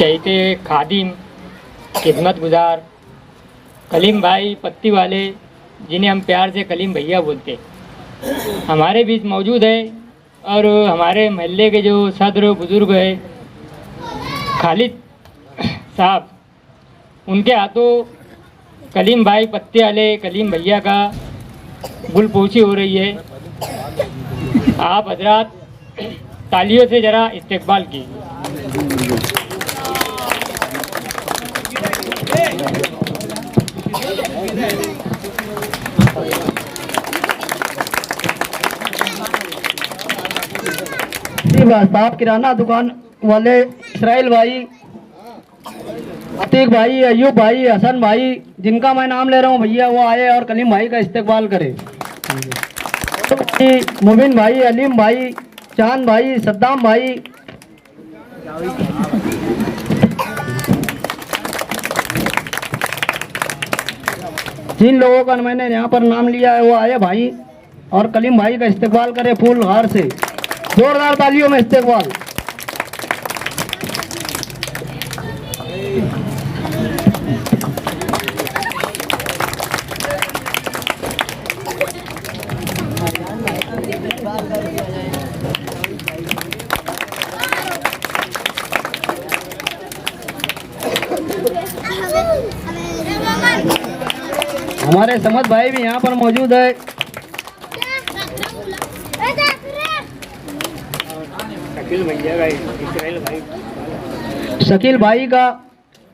चैते खादिम खिदमत गुजार कलीम भाई पत्ती वाले, जिन्हें हम प्यार से कलीम भैया बोलते, हमारे बीच मौजूद है। और हमारे महल्ले के जो सदर बुज़ुर्ग है खालिद साहब, उनके हाथों कलीम भाई पत्ते वाले कलीम भैया का गुलपोशी हो रही है। आप हजरात तालियों से ज़रा इस्तकबाल कीजिए। साहब किराना दुकान वाले इसराइल भाई, अतीक भाई, अयूब भाई, हसन भाई, जिनका मैं नाम ले रहा हूँ भैया, वो आए और कलीम भाई का इस्तकबाल करें। मुबिन भाई, अलीम भाई, चांद भाई, सद्दाम भाई, जिन लोगों का मैंने यहाँ पर नाम लिया है वो आए भाई और कलीम भाई का इस्तकबाल करें फूल हार से। जोरदार तालियों में इस्तकबाल। हमारे समद भाई भी यहाँ पर मौजूद है। शकील भाई का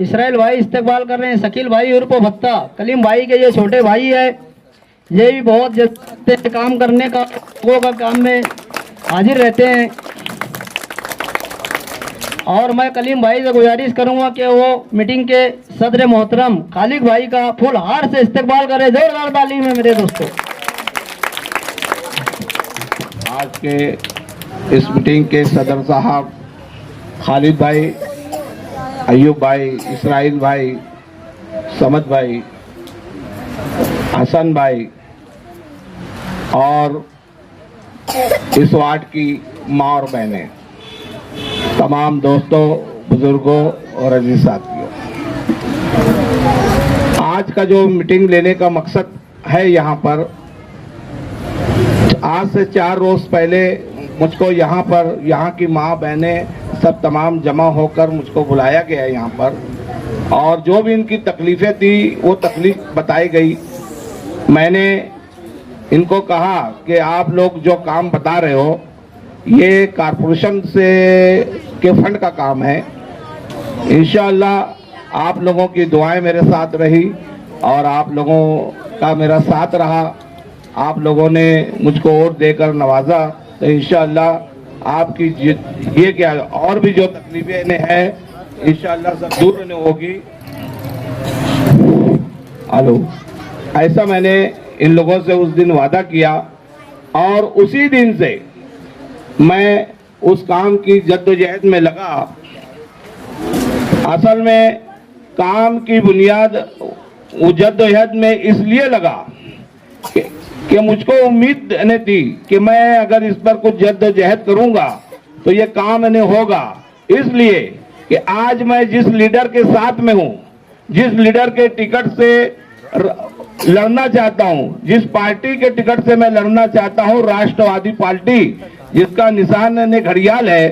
इसराइल भाई इस्तकबाल कर रहे हैं। शकील भाई उर्फ भत्ता कलीम भाई के ये छोटे भाई है, ये भी बहुत जल्दी काम करने का, लोगों का काम में हाजिर रहते हैं। और मैं कलीम भाई से गुजारिश करूंगा कि वो मीटिंग के सदर मोहतरम खालिद भाई का फुल हार से इस्तकबाल करें। जोरदार ताली में मेरे दोस्तों। आज के इस मीटिंग के सदर साहब खालिद भाई, अयूब भाई, इसराइल भाई, समद भाई, हसन भाई और इस वार्ड की माँ और बहनें, तमाम दोस्तों, बुजुर्गों और अजीज साथियों, आज का जो मीटिंग लेने का मकसद है यहाँ पर, आज से 4 रोज पहले मुझको यहाँ पर यहाँ की माँ बहनें सब तमाम जमा होकर मुझको बुलाया गया यहाँ पर, और जो भी इनकी तकलीफ़ें थी वो तकलीफ बताई गई। मैंने इनको कहा कि आप लोग जो काम बता रहे हो ये कारपोरेशन से के फंड का काम है। इंशाअल्लाह आप लोगों की दुआएं मेरे साथ रही और आप लोगों का मेरा साथ रहा। आप लोगों ने मुझको वोट देकर नवाजा, तो इंशाअल्लाह आपकी ये क्या और भी जो तकलीफें हैं इंशाअल्लाह सब दूर होगी। हेलो, ऐसा मैंने इन लोगों से उस दिन वादा किया और उसी दिन से मैं उस काम की जद्दोजहद में लगा। असल में काम की बुनियाद जद्दोजहद में इसलिए लगा कि मुझको उम्मीद नहीं थी कि मैं अगर इस पर कुछ जद्दोजहद करूंगा तो ये काम नहीं होगा। इसलिए कि आज मैं जिस लीडर के साथ में हूं, जिस लीडर के टिकट से लड़ना चाहता हूं, जिस पार्टी के टिकट से मैं लड़ना चाहता हूं, राष्ट्रवादी पार्टी जिसका निशान घड़ियाल है,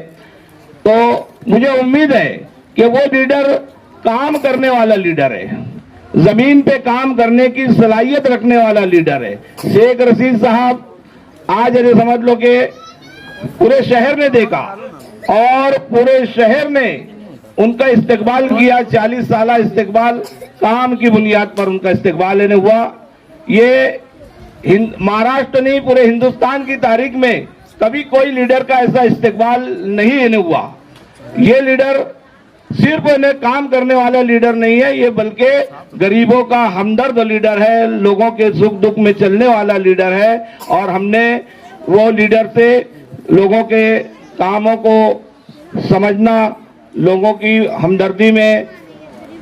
तो मुझे उम्मीद है कि वो लीडर काम करने वाला लीडर है, जमीन पे काम करने की सलाहियत रखने वाला लीडर है। शेख रशीद साहब आज अरे समझ लो कि पूरे शहर ने देखा और पूरे शहर ने उनका इस्तकबाल किया। 40 साल इस्तकबाल, काम की बुनियाद पर उनका इस्तकबाल लेने हुआ। ये महाराष्ट्र नहीं, पूरे हिंदुस्तान की तारीख में कभी कोई लीडर का ऐसा इस्तकबाल नहीं लेने हुआ। ये लीडर सिर्फ इन्हें काम करने वाला लीडर नहीं है, ये बल्कि गरीबों का हमदर्द लीडर है, लोगों के सुख दुख में चलने वाला लीडर है। और हमने वो लीडर से लोगों के कामों को समझना, लोगों की हमदर्दी में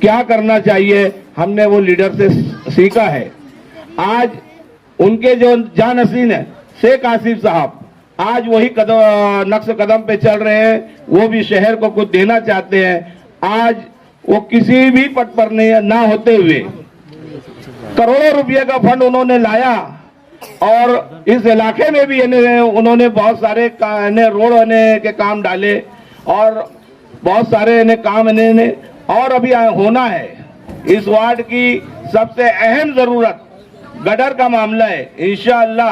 क्या करना चाहिए, हमने वो लीडर से सीखा है। आज उनके जो जानशीन है शेख आसिफ साहब, आज वही नक्श कदम पे चल रहे हैं। वो भी शहर को कुछ देना चाहते हैं आज वो किसी भी पद पर ना होते हुए करोड़ों रुपए का फंड उन्होंने लाया और इस इलाके में भी उन्होंने बहुत सारे रोड के काम डाले और बहुत सारे काम इन्हें और अभी होना है। इस वार्ड की सबसे अहम जरूरत गटर का मामला है। इंशाअल्लाह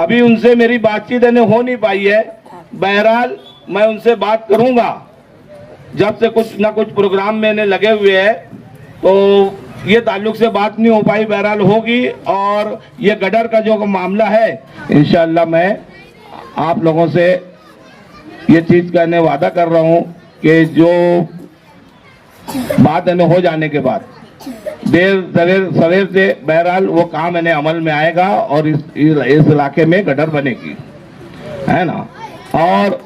अभी उनसे मेरी बातचीत हो नहीं पाई है, बहरहाल मैं उनसे बात करूंगा। जब से कुछ ना कुछ प्रोग्राम में लगे हुए हैं तो ये ताल्लुक से बात नहीं हो पाई, बहरहाल होगी। और ये गटर का जो मामला है इंशाअल्लाह मैं आप लोगों से ये चीज करने वादा कर रहा हूं कि जो बात हो जाने के बाद देर सवेर से बहरहाल वो काम अमल में आएगा और इस इलाके में गटर बनेगी, है ना। और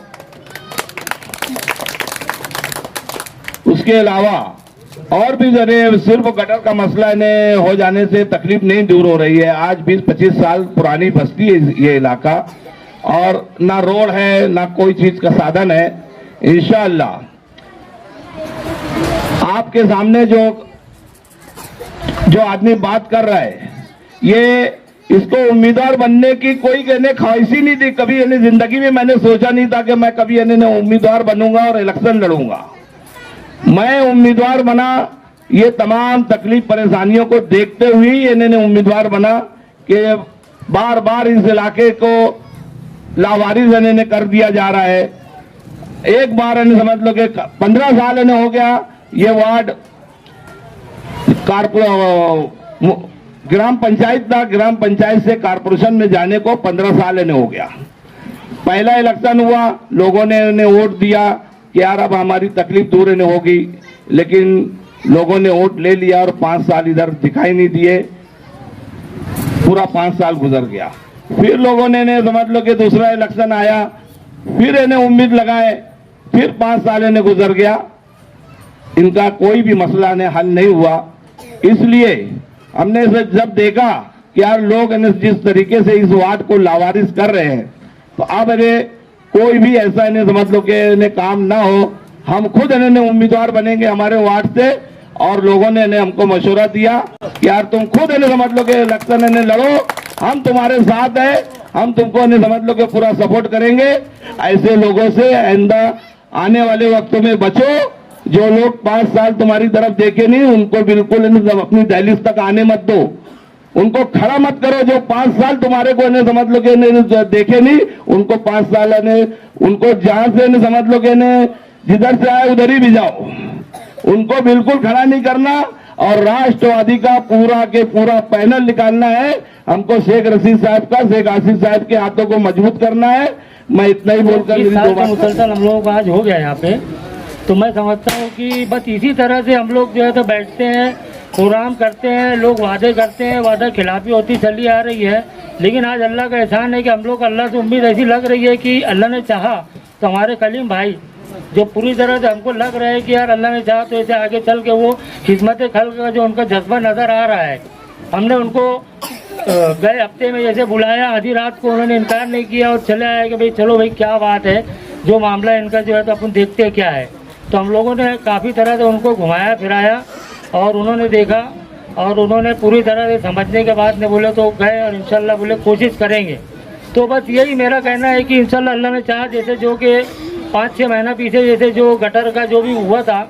उसके अलावा और भी सिर्फ गटर का मसला हो जाने से तकलीफ नहीं दूर हो रही है। आज 20-25 साल पुरानी बस्ती है ये इलाका और ना रोड है ना कोई चीज का साधन है। इंशाअल्लाह आपके सामने जो आदमी बात कर रहा है ये इसको उम्मीदवार बनने की कोई ख्वाहिश ही नहीं थी कभी। जिंदगी में मैंने सोचा नहीं था कि मैं कभी उम्मीदवार बनूंगा और इलेक्शन लड़ूंगा। मैं उम्मीदवार बना ये तमाम तकलीफ परेशानियों को देखते हुए इन्होंने उम्मीदवार बना कि बार बार इस इलाके को लावारिस इन्हें कर दिया जा रहा है। एक बार समझ लो कि 15 साल इन्हें हो गया ये वार्ड ग्राम पंचायत था, ग्राम पंचायत से कारपोरेशन में जाने को 15 साल इन्हें हो गया। पहला इलेक्शन हुआ, लोगों ने इन्हें वोट दिया कि यार अब हमारी तकलीफ दूर इन्हें होगी, लेकिन लोगों ने वोट ले लिया और 5 साल इधर दिखाई नहीं दिए। पूरा 5 साल गुजर गया। फिर लोगों ने समझ लो कि दूसरा इलेक्शन आया, फिर इन्हें उम्मीद लगाए, फिर 5 साल इन्हें गुजर गया, इनका कोई भी मसला ने हल नहीं हुआ। इसलिए हमने जब देखा कि यार लोग जिस तरीके से इस वार्ड को लावारिस कर रहे हैं तो अब कोई भी ऐसा समझ लो कि इन्हें काम ना हो, हम खुद इन्हें उम्मीदवार बनेंगे हमारे वार्ड से। और लोगों ने हमको मशवरा दिया कि यार तुम खुद समझ लो कि इलेक्शन लड़ो, हम तुम्हारे साथ है, हम तुमको समझ लो कि पूरा सपोर्ट करेंगे। ऐसे लोगों से आइंदा आने वाले वक्तों में बचो। जो लोग 5 साल तुम्हारी तरफ देखे नहीं उनको बिल्कुल अपनी दहलीज तक आने मत दो, उनको खड़ा मत करो। जो 5 साल तुम्हारे को समझ लो कि देखे नहीं उनको 5 साल उनको जहां से समझ लो कि जिधर से आए उधर ही भी जाओ, उनको बिल्कुल खड़ा नहीं करना। और राष्ट्रवादी का पूरा के पूरा पैनल निकालना है। हमको शेख रशीद साहब का, शेख आसिफ साहब के हाथों को मजबूत करना है। मैं इतना ही बोलकर मुसलसल हम लोग आज हो गया यहाँ पे, तो मैं समझता हूँ कि बस इसी तरह से हम लोग जो है तो बैठते हैं, प्रोग्राम करते हैं, लोग वादे करते हैं, वादा खिलाफी होती चली आ रही है। लेकिन आज अल्लाह का एहसान है कि हम लोग अल्लाह से उम्मीद ऐसी लग रही है कि अल्लाह ने चाहा तो हमारे कलीम भाई जो पूरी तरह से हमको लग रहा है कि यार अल्लाह ने चाहा तो ऐसे आगे चल के वो खिदमत खल्क का जो उनका जज्बा नज़र आ रहा है। हमने उनको गए हफ्ते में जैसे बुलाया, आधी रात को उन्होंने इनकार नहीं किया और चले आए कि भाई चलो भाई क्या बात है, जो मामला इनका जो है तो अपन देखते क्या है। तो हम लोगों ने काफ़ी तरह से उनको घुमाया फिराया और उन्होंने देखा और उन्होंने पूरी तरह से समझने के बाद ने बोले तो गए और इंशाल्लाह बोले कोशिश करेंगे। तो बस यही मेरा कहना है कि इंशाल्लाह अल्लाह ने चाहा जैसे जो कि 5-6 महीना पीछे जैसे जो गटर का जो भी हुआ था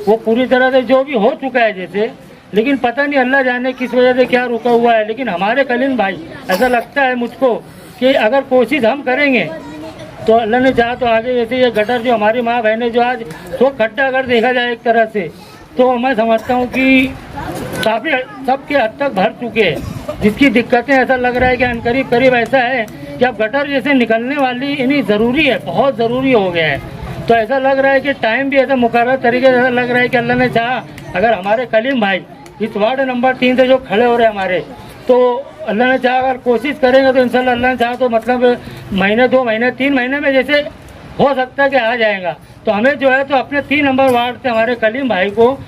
वो पूरी तरह से जो भी हो चुका है जैसे, लेकिन पता नहीं अल्लाह जाने किस वजह से क्या रुका हुआ है। लेकिन हमारे कलीम भाई ऐसा लगता है मुझको कि अगर कोशिश हम करेंगे तो अल्लाह ने चाहा तो आगे जैसे ये गटर जो हमारी माँ बहनें जो आज तो खड्डा अगर देखा जाए एक तरह से तो मैं समझता हूँ कि काफ़ी सबके हद तक भर चुके हैं। जिसकी दिक्कतें ऐसा लग रहा है कि करीब करीब ऐसा है कि अब गटर जैसे निकलने वाली इन्हीं ज़रूरी है, बहुत ज़रूरी हो गया है। तो ऐसा लग रहा है कि टाइम भी ऐसा मुकर्रर तरीके से ऐसा लग रहा है कि अल्लाह ने चाहा अगर हमारे कलीम भाई इस वार्ड नंबर 3 से जो खड़े हो रहे हैं हमारे, तो अल्लाह ने चाहा अगर कोशिश करेंगे तो इंशाल्लाह अल्लाह ने चाहा तो मतलब महीने 2 महीने 3 महीने में जैसे हो सकता है कि आ जाएगा। तो हमें जो है तो अपने 3 नंबर वार्ड से हमारे कलीम भाई को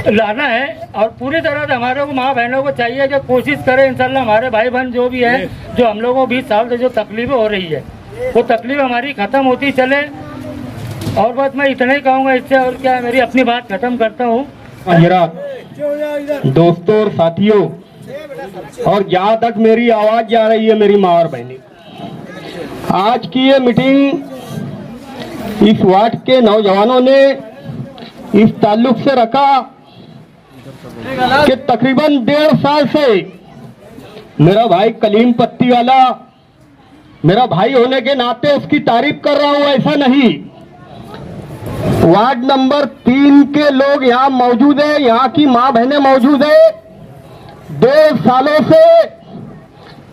लाना है और पूरी तरह से हमारे को माँ बहनों को चाहिए कि कोशिश करें इंशाल्लाह हमारे भाई बहन जो भी है, जो हम लोगों को 20 साल से जो तकलीफें हो रही है वो तकलीफ हमारी ख़त्म होती चले। और बस मैं इतना ही कहूँगा, इससे और क्या, मेरी अपनी बात खत्म करता हूँ। दोस्तों और साथियों, और जहाँ तक मेरी आवाज जा रही है मेरी माँ और बहनी, आज की ये मीटिंग इस वार्ड के नौजवानों ने इस ताल्लुक से रखा कि तकरीबन 1.5 साल से मेरा भाई कलीम पत्ती वाला, मेरा भाई होने के नाते उसकी तारीफ कर रहा हूं, ऐसा नहीं। वार्ड नंबर 3 के लोग यहाँ मौजूद है, यहाँ की माँ बहनें मौजूद है। 2 सालों से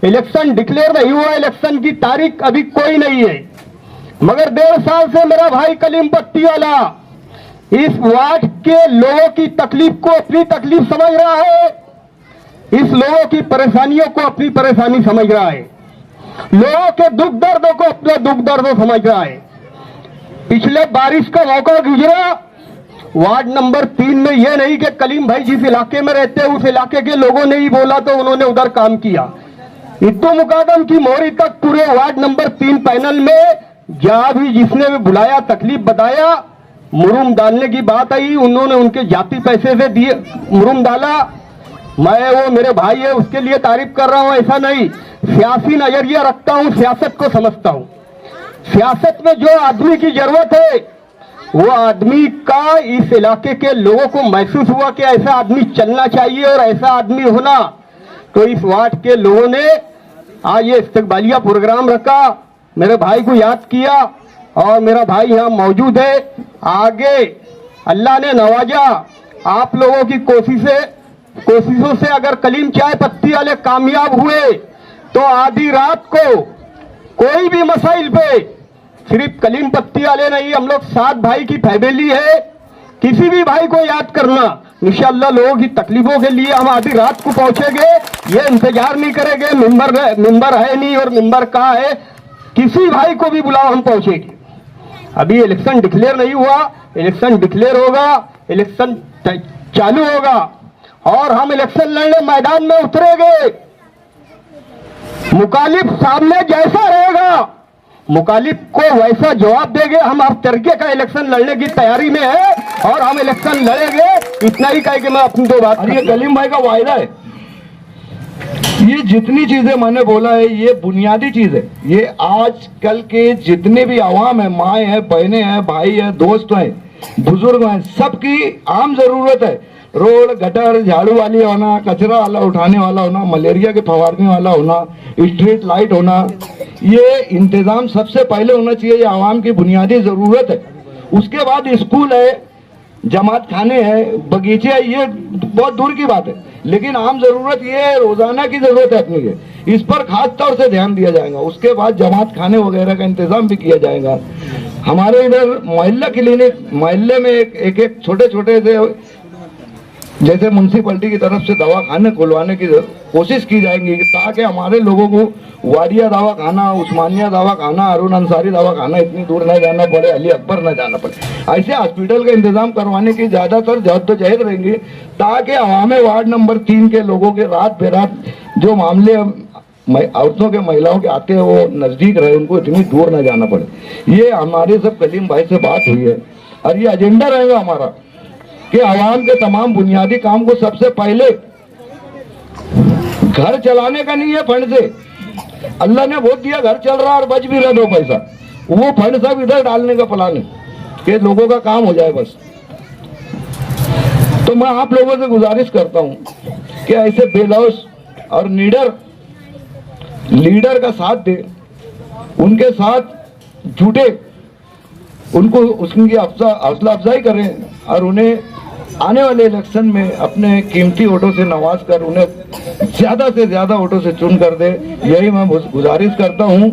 इलेक्शन डिक्लेयर नहीं हुआ, इलेक्शन की तारीख अभी कोई नहीं है, मगर 1.5 साल से मेरा भाई कलीम पत्ती वाला इस वार्ड के लोगों की तकलीफ को अपनी तकलीफ समझ रहा है, इस लोगों की परेशानियों को अपनी परेशानी समझ रहा है, लोगों के दुख दर्दों को अपना दुख दर्द समझ रहा है। पिछले बारिश का मौका गुजरा, वार्ड नंबर 3 में यह नहीं कि कलीम भाई जिस इलाके में रहते हैं उस इलाके के लोगों ने ही बोला तो उन्होंने उधर काम किया। इद्दो मुकादम की मोहरी तक पूरे वार्ड नंबर 3 पैनल में जहां भी जिसने भी बुलाया, तकलीफ बताया, मुरुम डालने की बात आई, उन्होंने उनके जाति पैसे से दिए मुरुम डाला। मैं वो मेरे भाई है उसके लिए तारीफ कर रहा हूं, ऐसा नहीं। सियासी नजरिया रखता हूं, सियासत को समझता हूं। सियासत में जो आदमी की जरूरत है वो आदमी का इस इलाके के लोगों को महसूस हुआ कि ऐसा आदमी चलना चाहिए और ऐसा आदमी होना, तो इस वार्ड के लोगों ने आज ये इस्तकबालिया प्रोग्राम रखा, मेरे भाई को याद किया और मेरा भाई यहाँ मौजूद है। आगे अल्लाह ने नवाजा, आप लोगों की कोशिशों से अगर कलीम चाय पत्ती वाले कामयाब हुए तो आधी रात को कोई भी मसाइल पे, सिर्फ कलीम पत्ती वाले नहीं, हम लोग 7 भाई की फैमिली है, किसी भी भाई को याद करना, इंशाअल्लाह लोगों की तकलीफों के लिए हम आधी रात को पहुंचेंगे, ये इंतजार नहीं करेंगे मिंबर है नहीं और मिंबर कहाँ है, किसी भाई को भी बुलाओ हम पहुंचेंगे। अभी इलेक्शन डिक्लेयर नहीं हुआ, इलेक्शन डिक्लेयर होगा, इलेक्शन चालू होगा और हम इलेक्शन लड़ने मैदान में उतरेंगे। मुखालिफ सामने जैसा रहेगा मुखालिफ को वैसा जवाब देंगे। हम हर तरीके का इलेक्शन लड़ने की तैयारी में है और हम इलेक्शन लड़ेंगे। इतना ही कह के मैं अपनी 2 बात। ये कलीम भाई का वायदा है, ये जितनी चीजें मैंने बोला है ये बुनियादी चीज है। ये आज कल के जितने भी आवाम है, माए हैं, बहनें हैं, भाई हैं, दोस्त हैं, बुजुर्ग हैं, सबकी आम जरूरत है। रोड गटर झाड़ू वाली होना, कचरा वाला उठाने वाला होना, मलेरिया के फवारने वाला होना, स्ट्रीट लाइट होना, ये इंतजाम सबसे पहले होना चाहिए। ये आवाम की बुनियादी जरूरत है। उसके बाद स्कूल है, जमात खाने हैं, बगीचे है, ये बहुत दूर की बात है, लेकिन आम जरूरत ये है, रोजाना की जरूरत है अपनी है, इस पर खास तौर से ध्यान दिया जाएगा। उसके बाद जमात खाने वगैरह का इंतजाम भी किया जाएगा। हमारे इधर मोहल्ला क्लिनिक, मोहल्ले में एक छोटे छोटे से जैसे म्यूनसिपैलिटी की तरफ से दवाखाने खुलवाने की कोशिश की जाएगी ताकि हमारे लोगों को वाडिया दवा खाना, उस्मानिया दवा खाना, अरुण अंसारी दवा खाना इतनी दूर न जाना पड़े, अली अकबर न जाना पड़े। ऐसे हॉस्पिटल का इंतजाम करवाने की ज्यादातर जद्दोजहद रहेंगी ताकि हमें वार्ड नंबर 3 के लोगों के रात बेरात जो मामले औरतों के, महिलाओं के आते हैं वो नजदीक रहे, उनको इतनी दूर न जाना पड़े। ये हमारे सब कलीम भाई से बात हुई है और ये एजेंडा रहेगा हमारा कि आवाम के तमाम बुनियादी काम को सबसे पहले घर चलाने का नहीं है फंड से, अल्लाह ने बहुत दिया, घर चल रहा और बच भी रहा 2 पैसा, वो फंड सब इधर डालने का प्लान है कि लोगों का काम हो जाए बस। तो मैं आप लोगों से गुजारिश करता हूं कि ऐसे बेलौस और लीडर का साथ दे, उनके साथ जुटे, उनको उसकी हौसला अफजाई करें और उन्हें आने वाले इलेक्शन में अपने कीमती वोटों से नवाज कर उन्हें ज्यादा से ज्यादा वोटों से चुन कर दे। यही मैं गुजारिश करता हूं।